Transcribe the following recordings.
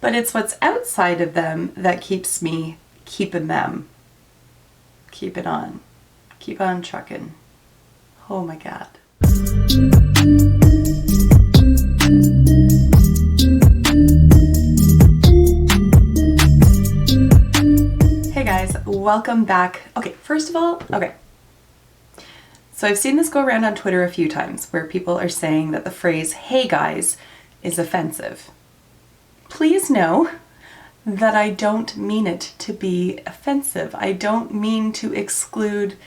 but it's what's outside of them that keeps me keeping them. Keep it on. Keep on trucking. Oh my God. Hey guys, welcome back. Okay, first of all, so I've seen this go around on Twitter a few times where people are saying that the phrase, "hey guys," is offensive. Please know that I don't mean it to be offensive. I don't mean to exclude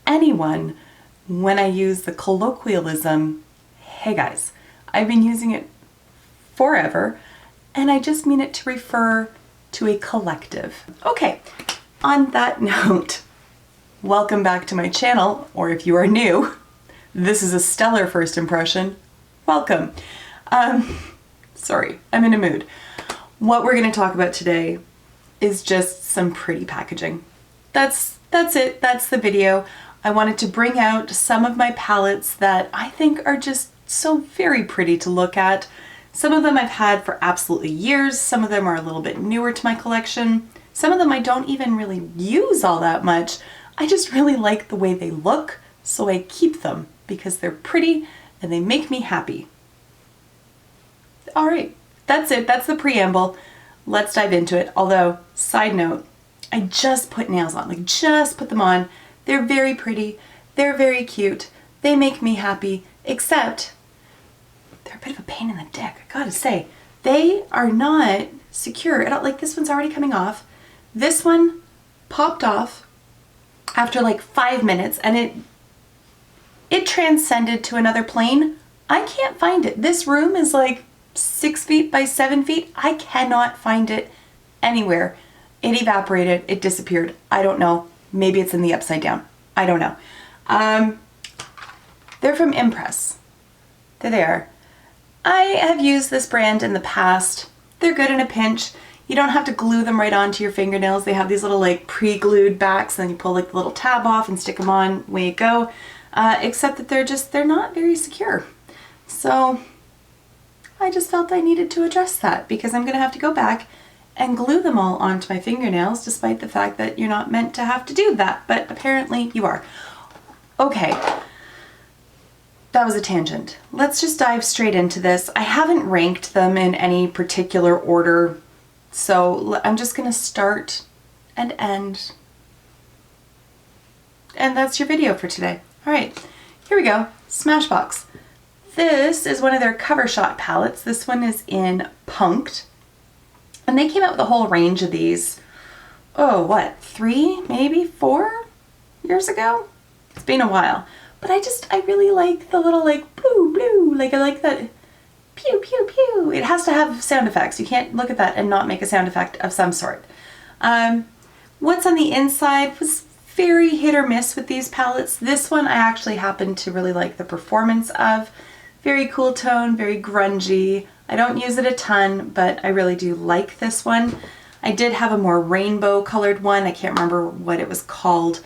anyone when I use the colloquialism, "hey guys." I've been using it forever, and I just mean it to refer to a collective. Okay, on that note, welcome back to my channel, or if you are new, this is a stellar first impression. Welcome. Sorry, I'm in a mood. What we're going to talk about today is just some pretty packaging. That's it. That's the video. I wanted to bring out some of my palettes that I think are just so very pretty to look at. Some of them I've had for absolutely years. Some of them are a little bit newer to my collection. Some of them I don't even really use all that much. I just really like the way they look, so I keep them because they're pretty and they make me happy. All right, that's it. That's the preamble. Let's dive into it. Although, side note, I just put nails on, like just put them on. They're very pretty. They're very cute. They make me happy, except they're a bit of a pain in the dick. I gotta say, they are not secure at all. Like this one's already coming off. This one popped off after like 5 minutes and it transcended to another plane. I can't find it. This room is like 6 feet by 7 feet. I cannot find it anywhere. It evaporated. It disappeared. I don't know. Maybe it's in the upside down. I don't know. They're from Impress. They're there. I have used this brand in the past. They're good in a pinch. You don't have to glue them right onto your fingernails. They have these little like pre-glued backs, and then you pull like the little tab off and stick them on, away you go. Except that they're not very secure. So I just felt I needed to address that because I'm gonna have to go back and glue them all onto my fingernails, despite the fact that you're not meant to have to do that, but apparently you are. Okay, that was a tangent. Let's just dive straight into this. I haven't ranked them in any particular order, so I'm just gonna start and end. And that's your video for today. All right, here we go, Smashbox. This is one of their cover shot palettes. This one is in Punked. And they came out with a whole range of these, oh, what, 3, maybe 4 years ago? It's been a while. But I really like the little like blue, blue, like I like that pew, pew, pew. It has to have sound effects. You can't look at that and not make a sound effect of some sort. What's on the inside was very hit or miss with these palettes. This one I actually happen to really like the performance of. Very cool tone, very grungy. I don't use it a ton, but I really do like this one. I did have a more rainbow colored one. I can't remember what it was called.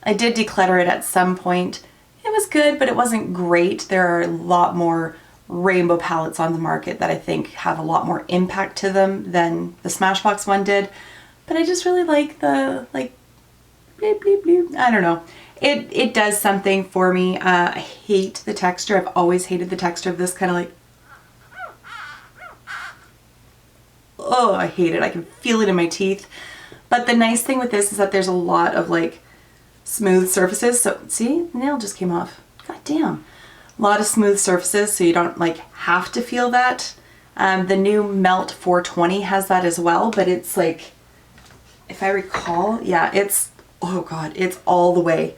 I did declutter it at some point. It was good, but it wasn't great. There are a lot more rainbow palettes on the market that I think have a lot more impact to them than the Smashbox one did. But I just really like the, like, bleep, bleep, bleep. I don't know. It does something for me. I hate the texture. I've always hated the texture of this kind of like, oh, I hate it. I can feel it in my teeth. But the nice thing with this is that there's a lot of like smooth surfaces. So see, the nail just came off. God damn. A lot of smooth surfaces, so you don't like have to feel that. The new Melt 420 has that as well, but it's like, if I recall, yeah, it's, oh God, it's all the way.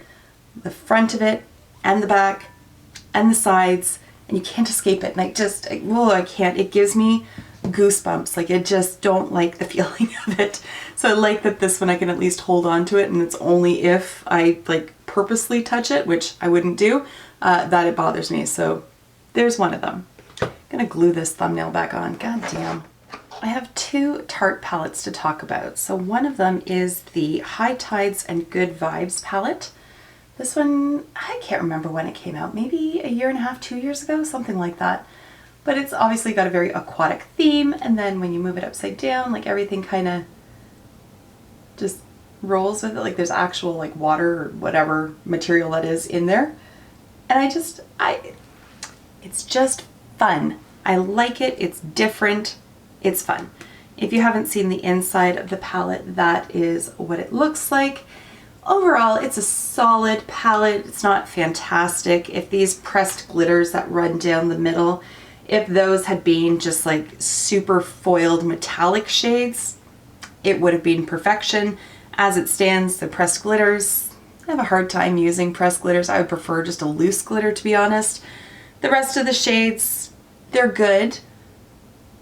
The front of it and the back and the sides, and you can't escape it. And I just, oh, I can't. It gives me goosebumps. Like I just don't like the feeling of it. So I like that this one I can at least hold on to it, and it's only if I like purposely touch it, which I wouldn't do, that it bothers me. So there's one of them. I'm gonna glue this thumbnail back on. God damn. I have 2 Tarte palettes to talk about. So one of them is the High Tides and Good Vibes palette. This one, I can't remember when it came out, maybe a year and a half, 2 years ago, something like that. but it's obviously got a very aquatic theme, and then when you move it upside down, like everything kind of just rolls with it, like there's actual like water or whatever material that is in there. And it's just fun. I like it, it's different, it's fun. If you haven't seen the inside of the palette, that is what it looks like. Overall, it's a solid palette. It's not fantastic. If these pressed glitters that run down the middle, if those had been just like super foiled metallic shades, it would have been perfection. As it stands, the pressed glitters, I have a hard time using pressed glitters. I would prefer just a loose glitter, to be honest. The rest of the shades, they're good.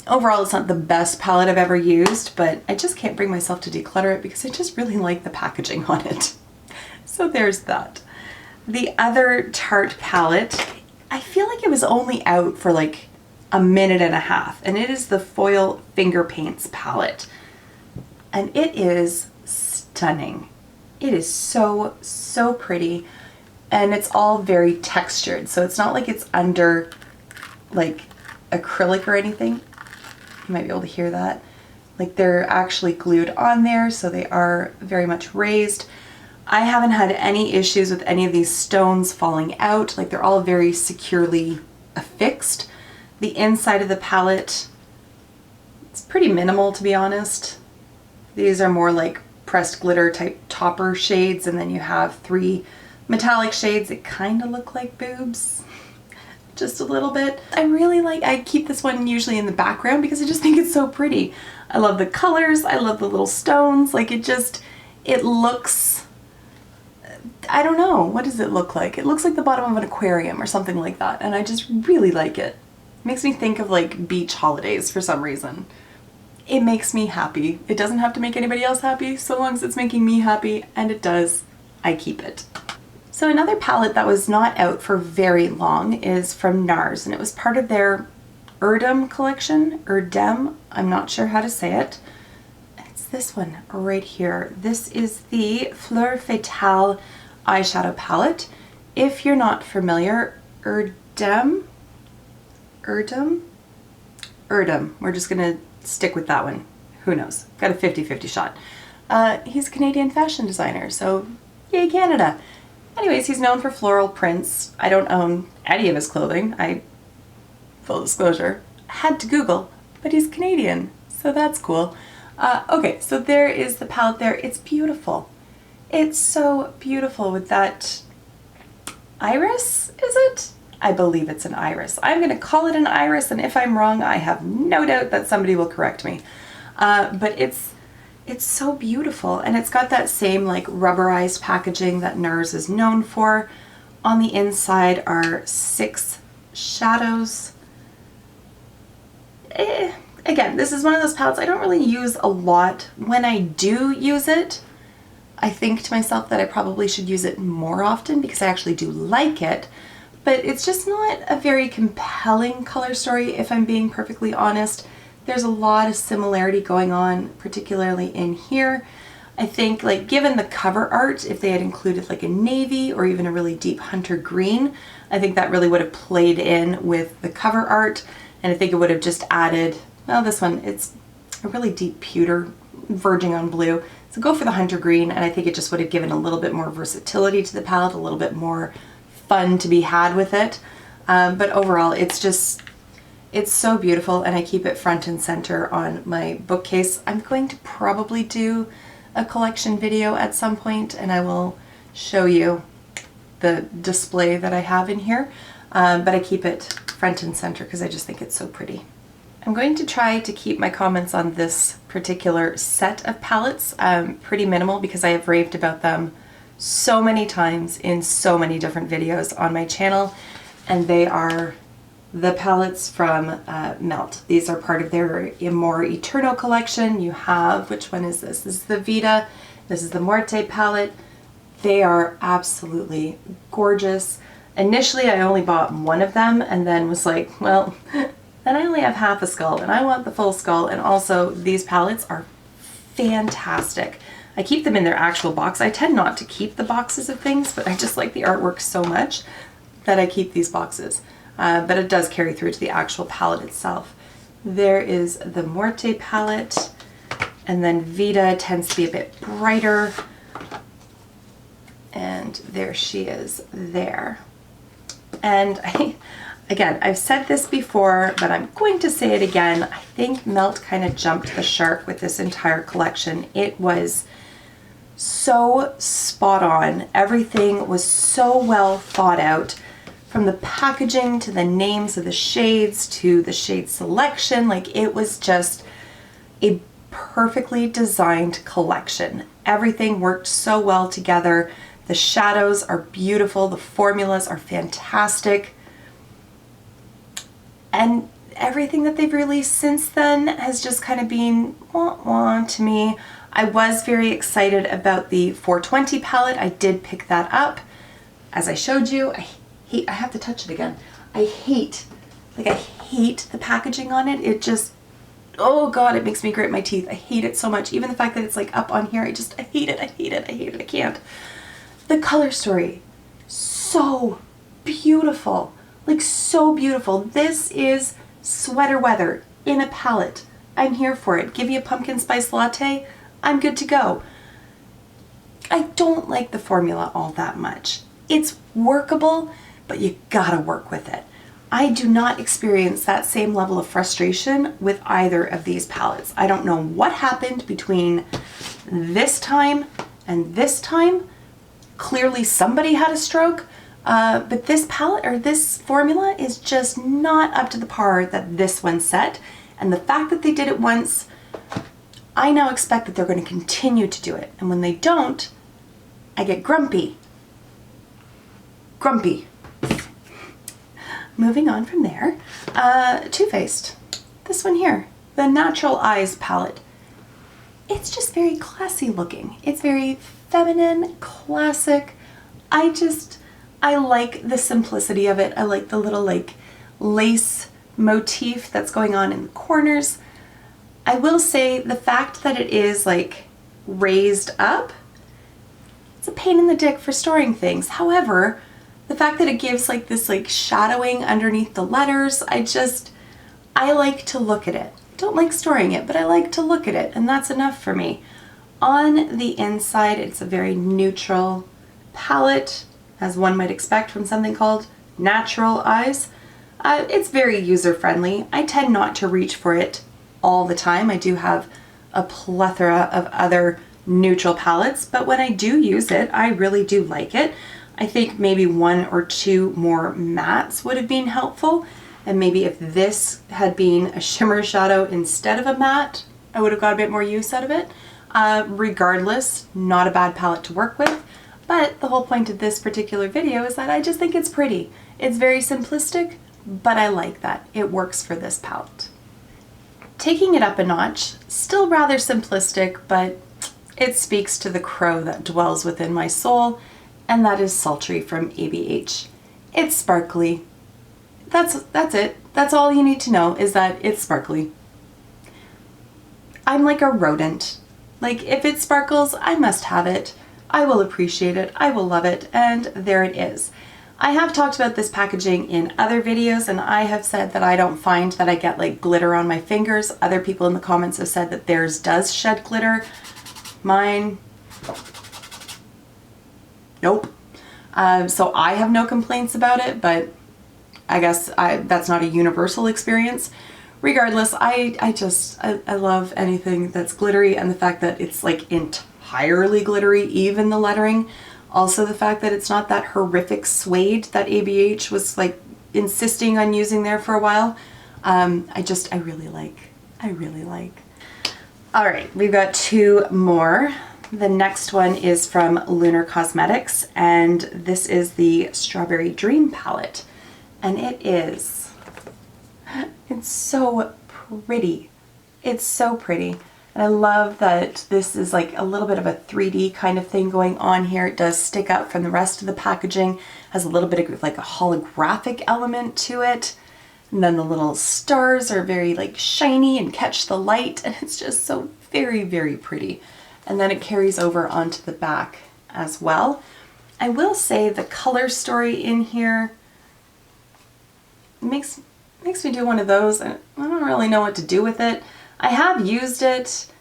Overall, it's not the best palette I've ever used, but I just can't bring myself to declutter it because I just really like the packaging on it. So there's that. The other Tarte palette, I feel like it was only out for like a minute and a half, and it is the Foil Finger Paints palette. And it is stunning. It is so, so pretty, and it's all very textured. So it's not like it's under like acrylic or anything. You might be able to hear that. Like they're actually glued on there, so they are very much raised. I haven't had any issues with any of these stones falling out. Like they're all very securely affixed. The inside of the palette, it's pretty minimal, to be honest. These are more like pressed glitter type topper shades, and then you have 3 metallic shades that kind of look like boobs. Just a little bit. I keep this one usually in the background because I just think it's so pretty. I love the colors, I love the little stones, like it looks, I don't know, what does it look like? It looks like the bottom of an aquarium or something like that, and I just really like it. It makes me think of like beach holidays for some reason. It makes me happy. It doesn't have to make anybody else happy, so long as it's making me happy, and it does, I keep it. So another palette that was not out for very long is from NARS, and it was part of their Erdem collection, Erdem, I'm not sure how to say it. It's this one right here. This is the Fleur Fatale eyeshadow palette. If you're not familiar, Erdem, we're just gonna stick with that one. Who knows? Got a 50-50 shot. He's a Canadian fashion designer, so yay Canada. Anyways, he's known for floral prints. I don't own any of his clothing. Full disclosure, had to Google, but he's Canadian, so that's cool. Okay, so there is the palette there. It's beautiful. It's so beautiful with that iris, is it? I believe it's an iris. I'm gonna call it an iris, and if I'm wrong, I have no doubt that somebody will correct me. But it's so beautiful, and it's got that same like rubberized packaging that NARS is known for. On the inside are 6 shadows. Again, this is one of those palettes I don't really use a lot. When I do use it, I think to myself that I probably should use it more often because I actually do like it, but it's just not a very compelling color story, if I'm being perfectly honest. There's a lot of similarity going on, particularly in here. I think, like, given the cover art, if they had included like a navy or even a really deep hunter green, I think that really would have played in with the cover art, and I think it would have just added, well, this one, it's a really deep pewter verging on blue, so go for the hunter green, and I think it just would have given a little bit more versatility to the palette, a little bit more fun to be had with it. But overall, it's so beautiful, and I keep it front and center on my bookcase. I'm going to probably do a collection video at some point, and I will show you the display that I have in here, but I keep it front and center because I just think it's so pretty. I'm going to try to keep my comments on this particular set of palettes pretty minimal because I have raved about them so many times in so many different videos on my channel, and they are the palettes from Melt. These are part of their More Eternal collection. You have, which one is this? This is the Vita, this is the Muerte palette. They are absolutely gorgeous. Initially, I only bought one of them and then was like, well, then I only have half a skull and I want the full skull. And also, these palettes are fantastic. I keep them in their actual box. I tend not to keep the boxes of things, but I just like the artwork so much that I keep these boxes. but it does carry through to the actual palette itself. There is the Muerte palette, and then Vita tends to be a bit brighter, and there she is there. And again, I've said this before, but I'm going to say it again. I think Melt kind of jumped the shark with this entire collection. It was so spot on. Everything was so well thought out, from the packaging to the names of the shades to the shade selection. Like, it was just a perfectly designed collection. Everything worked so well together. The shadows are beautiful. The formulas are fantastic. And everything that they've released since then has just kind of been wah-wah to me. I was very excited about the 420 palette. I did pick that up. As I showed you, I have to touch it again. I hate the packaging on it. It just, oh God, it makes me grit my teeth. I hate it so much. Even the fact that it's like up on here, I hate it, I hate it, I hate it, I can't. The color story, so beautiful. Like, so beautiful. This is sweater weather in a palette. I'm here for it. Give me a pumpkin spice latte, I'm good to go. I don't like the formula all that much. It's workable, but you gotta work with it. I do not experience that same level of frustration with either of these palettes. I don't know what happened between this time and this time. Clearly somebody had a stroke, but this palette, or this formula, is just not up to the par that this one set. And the fact that they did it once, I now expect that they're going to continue to do it. And when they don't, I get grumpy. Grumpy. Moving on from there, Too Faced. This one here, the Natural Eyes palette. It's just very classy looking. It's very feminine, classic. I like the simplicity of it. I like the little like lace motif that's going on in the corners. I will say the fact that it is like raised up, it's a pain in the dick for storing things. However, the fact that it gives like this like shadowing underneath the letters, I like to look at it. Don't like storing it, but I like to look at it, and that's enough for me. On the inside, it's a very neutral palette, as one might expect from something called Natural Eyes. It's very user-friendly. I tend not to reach for it all the time. I do have a plethora of other neutral palettes, but when I do use it, I really do like it. I think maybe one or two more mattes would have been helpful, and maybe if this had been a shimmer shadow instead of a matte, I would have got a bit more use out of it. Regardless, not a bad palette to work with, but the whole point of this particular video is that I just think it's pretty. It's very simplistic, but I like that. It works for this palette. Taking it up a notch, still rather simplistic, but it speaks to the crow that dwells within my soul, and that is Sultry from ABH. It's sparkly. That's it. That's all you need to know, is that it's sparkly. I'm like a rodent. Like, if it sparkles, I must have it. I will appreciate it. I will love it. And there it is. I have talked about this packaging in other videos, and I have said that I don't find that I get like glitter on my fingers. Other people in the comments have said that theirs does shed glitter. Mine, nope. So I have no complaints about it, but I guess that's not a universal experience. Regardless, I love anything that's glittery, and the fact that it's like entirely glittery, even the lettering. Also the fact that it's not that horrific suede that ABH was like insisting on using there for a while. I really like. All right, we've got two more. The next one is from Lunar Cosmetics, and this is the Strawberry Dream palette. And it's so pretty. It's so pretty. And I love that this is like a little bit of a 3D kind of thing going on here. It does stick out from the rest of the packaging, has a little bit of like a holographic element to it. And then the little stars are very like shiny and catch the light, and it's just so very, very pretty. And then it carries over onto the back as well. I will say the color story in here, makes me do one of those. I don't really know what to do with it. I have used it.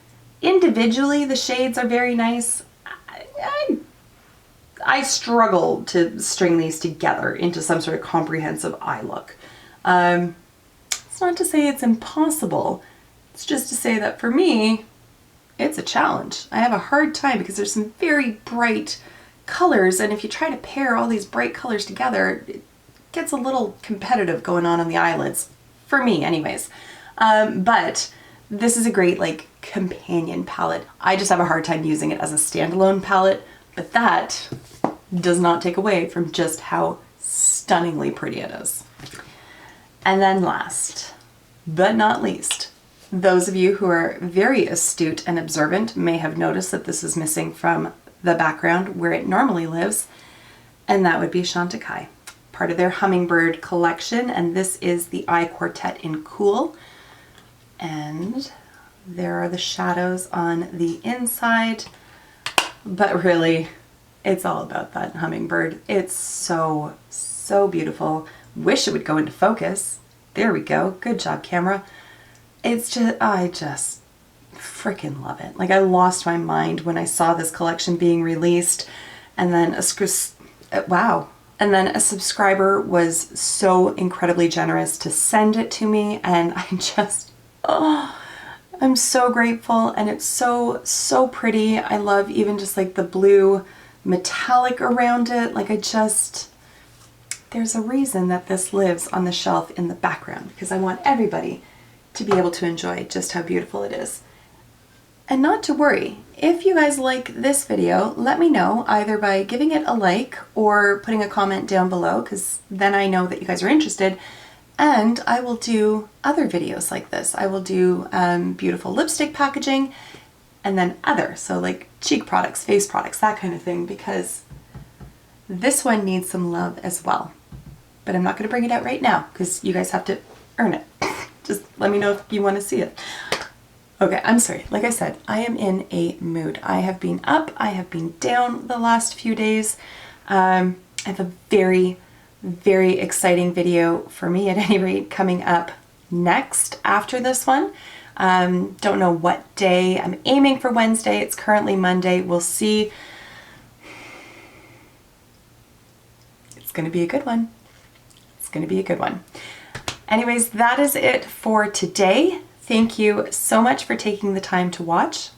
Individually, the shades are very nice. I struggle to string these together into some sort of comprehensive eye look. It's not to say it's impossible. It's just to say that for me, it's a challenge. I have a hard time because there's some very bright colors, and if you try to pair all these bright colors together, it gets a little competitive going on the eyelids. For me, anyways. But this is a great like companion palette. I just have a hard time using it as a standalone palette, but that does not take away from just how stunningly pretty it is. And then last but not least, those of you who are very astute and observant may have noticed that this is missing from the background where it normally lives, and that would be Shantikai, part of their Hummingbird collection, and this is the Eye Quartet in Cool. And there are the shadows on the inside, but really it's all about that hummingbird. It's so, so beautiful. Wish it would go into focus. There we go. Good job, camera. It's just, I just freaking love it. Like, I lost my mind when I saw this collection being released, and then wow. And then a subscriber was so incredibly generous to send it to me, and I just, oh, I'm so grateful, and it's so, so pretty. I love even just like the blue metallic around it. Like, there's a reason that this lives on the shelf in the background, because I want everybody to be able to enjoy just how beautiful it is. And not to worry, if you guys like this video, let me know either by giving it a like or putting a comment down below, because then I know that you guys are interested, and I will do other videos like this. I will do beautiful lipstick packaging, and then other, so like cheek products, face products, that kind of thing, because this one needs some love as well. But I'm not going to bring it out right now because you guys have to earn it. Just let me know if you want to see it. Okay, I'm sorry. Like I said, I am in a mood. I have been up, I have been down the last few days. I have a very, very exciting video for me at any rate coming up next after this one. Don't know what day. I'm aiming for Wednesday. It's currently Monday. We'll see. It's going to be a good one. It's going to be a good one. Anyways, that is it for today. Thank you so much for taking the time to watch,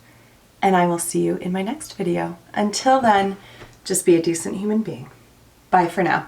and I will see you in my next video. Until then, just be a decent human being. Bye for now.